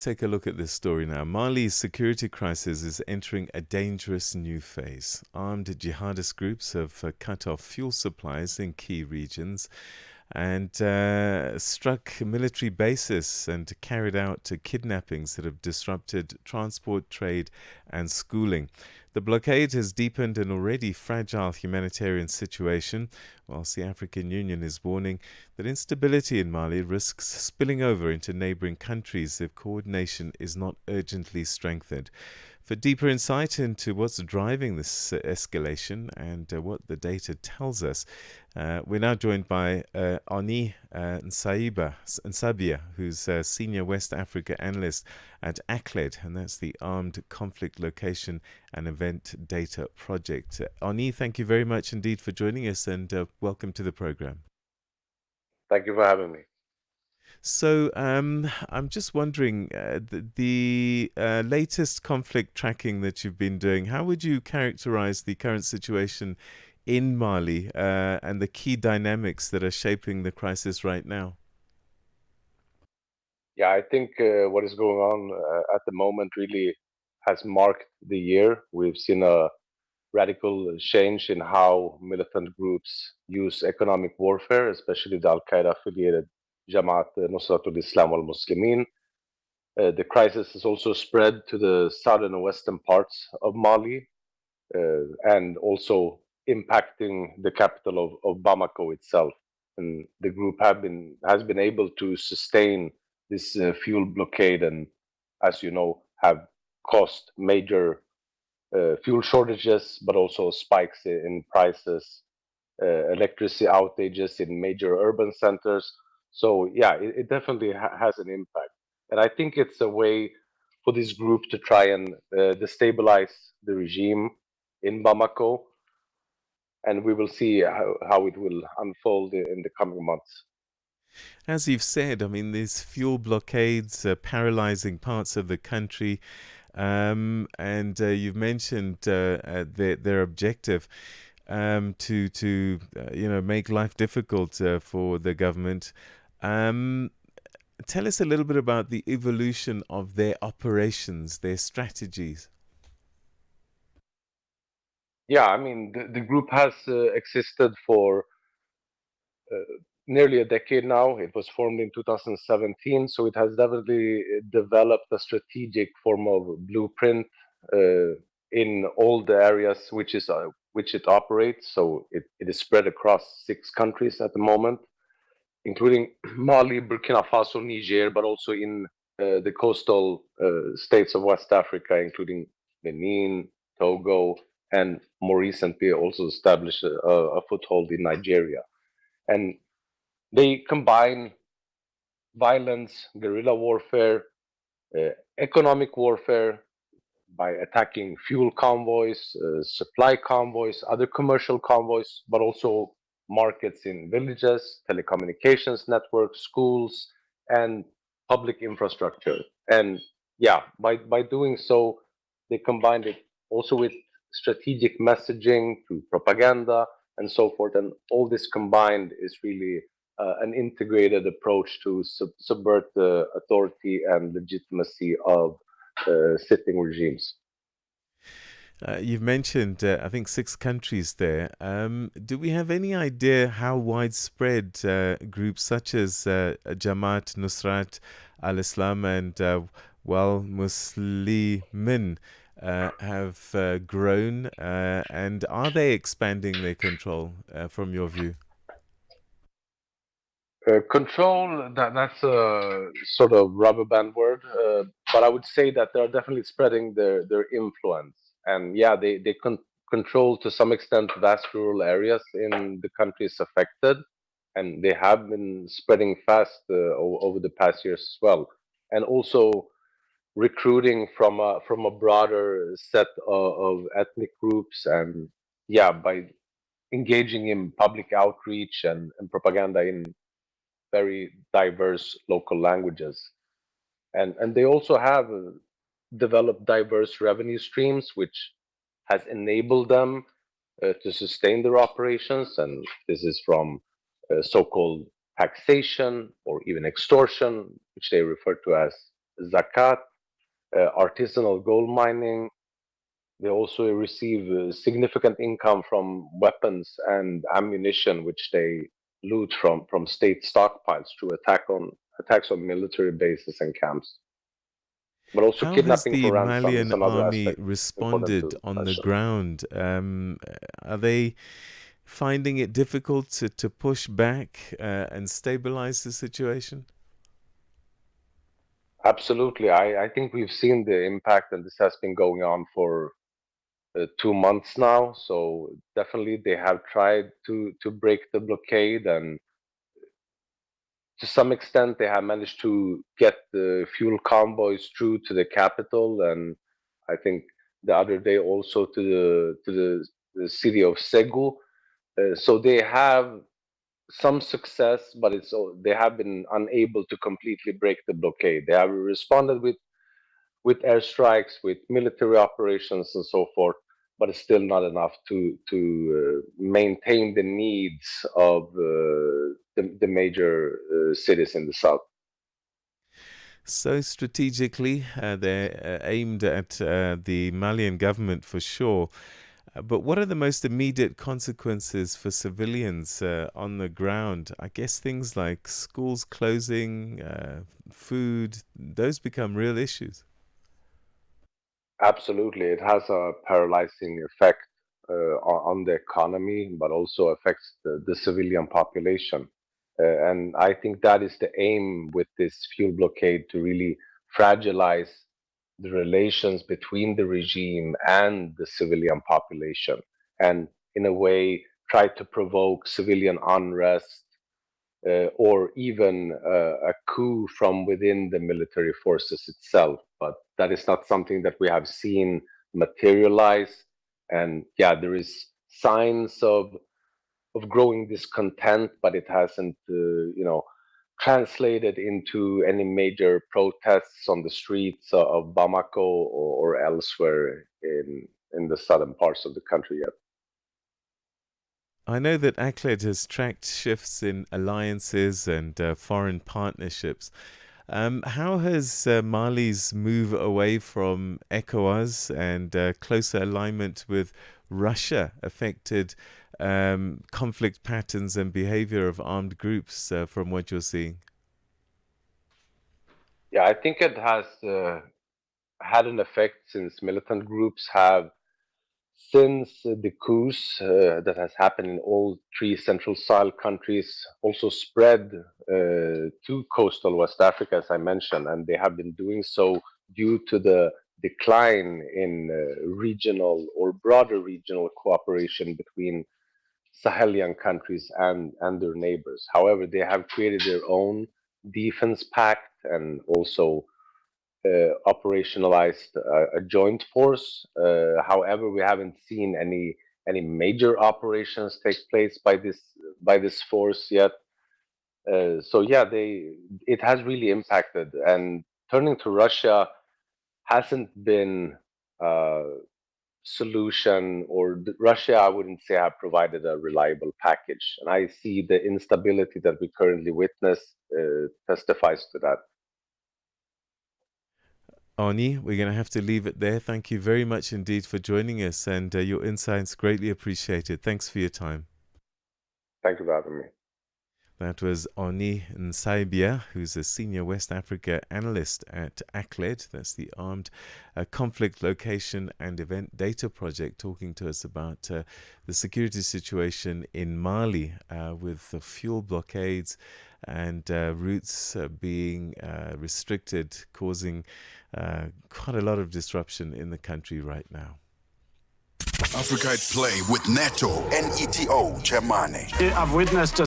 Take a look at this story now. Mali's security crisis is entering a dangerous new phase. Armed jihadist groups have cut off fuel supplies in key regions and struck military bases and carried out kidnappings that have disrupted transport, trade, and schooling. The blockade has deepened an already fragile humanitarian situation, whilst the African Union is warning that instability in Mali risks spilling over into neighboring countries if coordination is not urgently strengthened. For deeper insight into what's driving this escalation and what the data tells us, we're now joined by Héni Nsaibia, who's a senior West Africa Analyst at ACLED, and that's the Armed Conflict Location and Event Data Project. Héni, thank you very much indeed for joining us, and welcome to the program. Thank you for having me. So I'm just wondering, the latest conflict tracking that you've been doing, how would you characterize the current situation in Mali and the key dynamics that are shaping the crisis right now? Yeah, I think what is going on at the moment really has marked the year. We've seen a radical change in how militant groups use economic warfare, especially the Al Qaeda affiliated Jamaat Nusratul Islam al Muslimin. The crisis has also spread to the southern and western parts of Mali and also impacting the capital of Bamako itself. And the group has been able to sustain this fuel blockade, and as you know, have caused major fuel shortages, but also spikes in prices, electricity outages in major urban centers. So yeah, it definitely has an impact, and I think it's a way for this group to try and destabilize the regime in Bamako, and we will see how it will unfold in the coming months. As you've said, I mean, these fuel blockades are paralyzing parts of the country, and you've mentioned their objective to make life difficult for the government. Um, Tell us a little bit about the evolution of their operations, their strategies. Yeah, I mean, the group has existed for nearly a decade now. It was formed in 2017, so it has definitely developed a strategic form of blueprint uh, in all the areas which it operates. So it is spread across 6 countries at the moment, including Mali, Burkina Faso, Niger, but also in the coastal states of West Africa, including Benin, Togo, and more recently also established a foothold in Nigeria. And they combine violence, guerrilla warfare, economic warfare by attacking fuel convoys, supply convoys, other commercial convoys, but also markets in villages, telecommunications networks, schools, and public infrastructure. And yeah, by doing so, they combined it also with strategic messaging through propaganda and so forth. And all this combined is really an integrated approach to subvert the authority and legitimacy of sitting regimes. You've mentioned, I think, 6 countries there. Do we have any idea how widespread groups such as Jamaat Nusrat al-Islam and Muslimin have grown, and are they expanding their control from your view? Control, that's a sort of rubber band word, but I would say that they're definitely spreading their influence. And yeah, they control to some extent vast rural areas in the countries affected, and they have been spreading fast over the past years as well. And also recruiting from a broader set of ethnic groups, and yeah, by engaging in public outreach and propaganda in very diverse local languages. And they also have developed diverse revenue streams, which has enabled them to sustain their operations. And this is from so called taxation or even extortion, which they refer to as zakat, artisanal gold mining. They also receive significant income from weapons and ammunition, which they loot from state stockpiles through attacks on military bases and camps, but also How has kidnapping the for ransom is Malian another army aspect important responded to on the mention. ground? Are they finding it difficult to push back and stabilize the situation? Absolutely, I think we've seen the impact, and this has been going on for 2 months now. So definitely, they have tried to break the blockade, and to some extent, they have managed to get the fuel convoys through to the capital, and I think the other day also to the city of Segu. So they have some success, but they have been unable to completely break the blockade. They have responded with airstrikes, with military operations, and so forth, but it's still not enough to maintain the needs of the major cities in the south. So strategically, they're aimed at the Malian government for sure. But what are the most immediate consequences for civilians on the ground? I guess things like schools closing, food, those become real issues. Absolutely, it has a paralyzing effect on the economy, but also affects the civilian population. And I think that is the aim with this fuel blockade, to really fragilize the relations between the regime and the civilian population, and in a way try to provoke civilian unrest, or even a coup from within the military forces itself. But that is not something that we have seen materialize. And yeah, there is signs of growing discontent, but it hasn't, translated into any major protests on the streets of Bamako, or elsewhere in the southern parts of the country yet. I know that ACLED has tracked shifts in alliances and foreign partnerships. How has Mali's move away from ECOWAS and closer alignment with Russia affected conflict patterns and behavior of armed groups from what you're seeing? Yeah, I think it has had an effect, since militant groups have, since the coups that has happened in all three Central Sahel countries, also spread to coastal West Africa, as I mentioned, and they have been doing so due to the decline in regional or broader regional cooperation between Sahelian countries and their neighbors. However, they have created their own defense pact, and also operationalized a joint force. However, we haven't seen any major operations take place by this force yet. So yeah, it has really impacted, and turning to Russia hasn't been a solution, or Russia, I wouldn't say, have provided a reliable package, and I see the instability that we currently witness testifies to that. Arnie, we're going to have to leave it there. Thank you very much indeed for joining us, and your insights greatly appreciated. Thanks for your time. Thank you for having me. That was Héni Nsaibia, who's a senior West Africa analyst at ACLED. That's the Armed Conflict Location and Event Data Project, talking to us about the security situation in Mali with the fuel blockades and routes being restricted, causing quite a lot of disruption in the country right now. Africa at Play with Neto and ETO Germany. I've witnessed